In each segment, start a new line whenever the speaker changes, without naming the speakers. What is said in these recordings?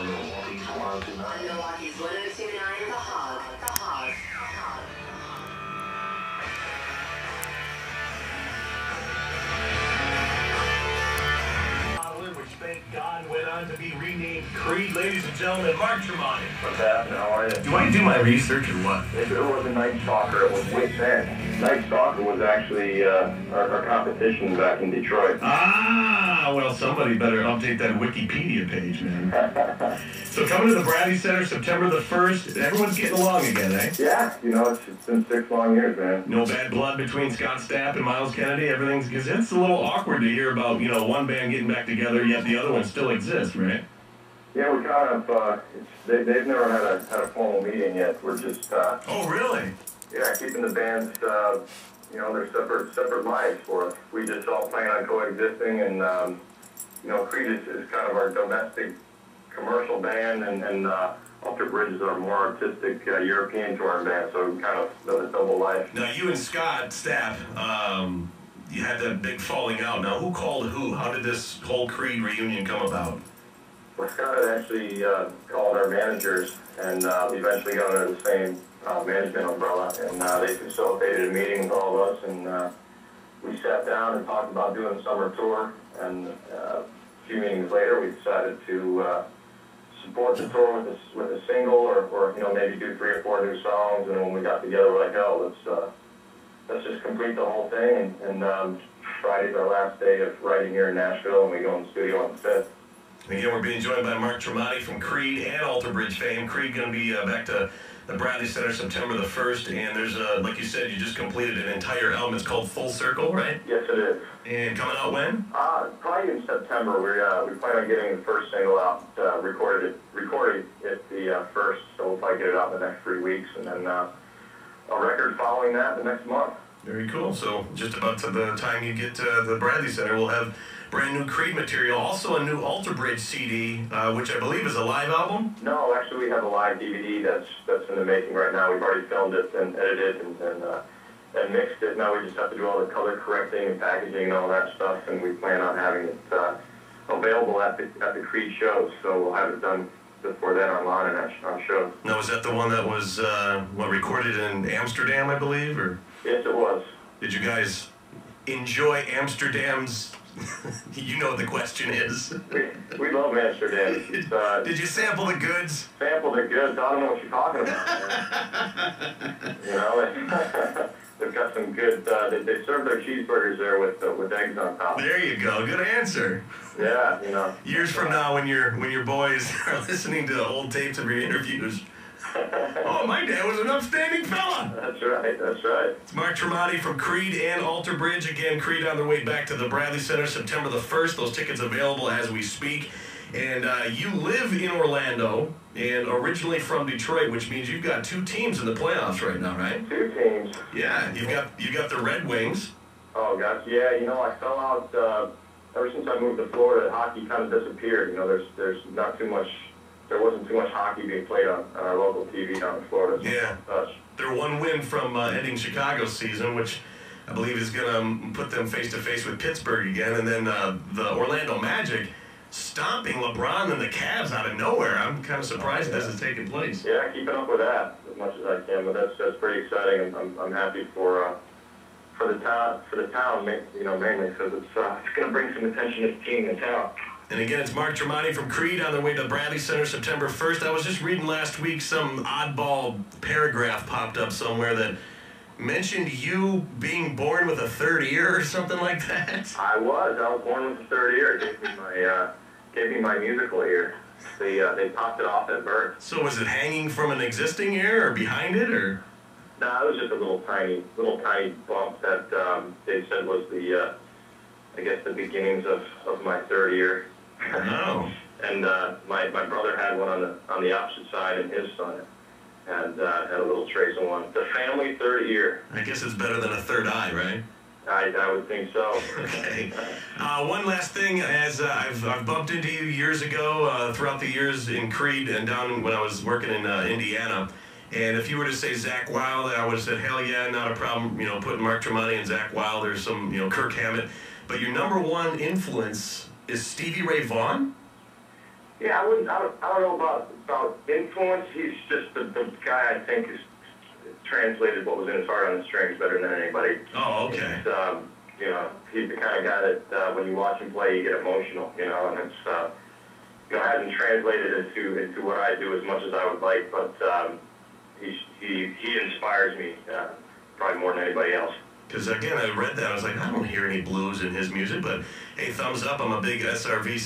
on Milwaukee's 102.9.
Milwaukee's 102.9, The Hog. The Hog.
Which, thank God, went on to be renamed Creed. Ladies and gentlemen, Mark Tremonti.
What's happening? How are you?
Do I do my research or what?
If it wasn't night soccer, it was Wits End. Night soccer was actually our competition back in Detroit.
Ah, well, somebody better update that Wikipedia page, man. So coming to the Bradley Center September the 1st, everyone's getting along again, eh?
Yeah, you know, it's been 6 long years, man.
No bad blood between Scott Stapp and Miles Kennedy. Everything's, because it's a little awkward to hear about, you know, one band getting back together, yet the other one still exists, right?
Yeah, we're kind of, they've never had a formal meeting yet. We're just,
Oh, really?
yeah, keeping the bands, you know, they're separate lives for us. We just all plan on coexisting, and, you know, Creed is kind of our domestic commercial band, and Alter Bridge is our more artistic European touring band, so we kind of live a double life.
Now, you and Scott Stapp, you had that big falling out. Now, who called who? How did this whole Creed reunion come about?
Well, Scott had actually called our managers, and we eventually got under the same management umbrella, and they facilitated a meeting with all of us, and we sat down and talked about doing a summer tour, and a few meetings later we decided to support the tour with a single, or you know, maybe do 3 or 4 new songs, and when we got together we're like, oh, let's just complete the whole thing, and Friday's our last day of writing here in Nashville, and we go in the studio on the 5th.
Again, we're being joined by Mark Tremonti from Creed and Alter Bridge fame. Creed going to be back to the Bradley Center September the 1st, and there's like you said, you just completed an entire album. It's called Full Circle, right?
Yes, it is.
And coming out when?
Probably in September. We plan on getting the first single out, recorded it the first, so we'll probably get it out in the next 3 weeks, and then a record following that the next month.
Very cool. So just about to the time you get to the Bradley Center, we'll have brand new Creed material, also a new Alter Bridge CD, which I believe is a live album?
No, actually we have a live DVD that's in the making right now. We've already filmed it and edited and mixed it. Now we just have to do all the color correcting and packaging and all that stuff, and we plan on having it available at the Creed shows, so we'll have it done before then online and on shows.
Now, was that the one that was recorded in Amsterdam, I believe? Or?
Yes, it was.
Did you guys enjoy Amsterdam's... You know what the question is.
We love Amsterdam.
Did you sample the goods?
Sample the goods? I don't know what you're talking about, man. You know, they've got some good, they serve their cheeseburgers there with eggs on top.
There you go. Good answer.
Yeah, you know.
Years from now, when your boys are listening to old tapes of your interviews, oh, my dad was an upstanding fella.
That's right, that's right.
It's Mark Tremonti from Creed and Alter Bridge. Again, Creed on their way back to the Bradley Center September the 1st. Those tickets available as we speak. And you live in Orlando and originally from Detroit, which means you've got 2 teams in the playoffs right now, right?
2 teams.
Yeah, you got the Red Wings.
Oh, gosh, yeah, you know, I fell out, ever since I moved to Florida, hockey kind of disappeared. You know, there wasn't too much hockey being played on our local TV down in Florida.
Yeah. They're 1 win from ending Chicago's season, which I believe is going to put them face-to-face with Pittsburgh again. And then the Orlando Magic stomping LeBron and the Cavs out of nowhere. I'm kind of surprised this is taking place.
Yeah, keeping up with that as much as I can, but that's pretty exciting. I'm happy for the town, you know, mainly because it's going to bring some attention to the team in town.
And again, it's Mark Tremonti from Creed on their way to Bradley Center September 1st. I was just reading last week some oddball paragraph popped up somewhere that mentioned you being born with a 3rd ear or something like that.
I was born with a 3rd ear. It gave me my musical ear. They popped it off at birth.
So was it hanging from an existing ear or behind it, or?
No, it was just a little tiny bump that they said was I guess the beginnings of my 3rd ear.
Oh.
And my brother had one on the opposite side, and his son had a little trace of one. The family 3rd ear.
I guess it's better than a 3rd eye, right?
I would think so.
Okay. One last thing, as I've bumped into you years ago, throughout the years in Creed and down when I was working in Indiana. And if you were to say Zakk Wylde, I would have said, hell yeah, not a problem, you know, putting Mark Tremonti and Zakk Wylde or some, you know, Kirk Hammett. But your #1 influence is Stevie Ray Vaughan?
Yeah, I don't know about influence. He's just the guy I think is translated what was in his heart on the strings better than anybody.
Oh, okay.
You know, he's the kind of guy that when you watch him play, you get emotional. You know, and it's you know, hasn't translated into what I do as much as I would like, but he inspires me probably more than anybody else.
Because, again, I read that. I was like, I don't hear any blues in his music. But, hey, thumbs up. I'm a big SRV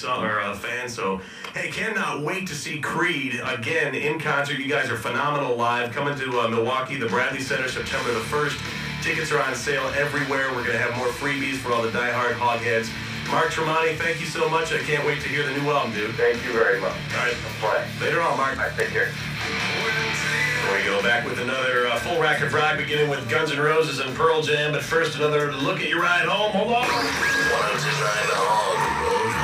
fan. So, hey, cannot wait to see Creed again in concert. You guys are phenomenal live. Coming to Milwaukee, the Bradley Center, September the 1st. Tickets are on sale everywhere. We're going to have more freebies for all the diehard hogheads. Mark Tremonti, thank you so much. I can't wait to hear the new album, dude.
Thank you very much.
All right.
Play.
Later on, Mark.
All right, take care.
We go back with another full rack of rock, beginning with Guns N' Roses and Pearl Jam. But first, another look at your ride home. Hold on. 102.9 The Hog.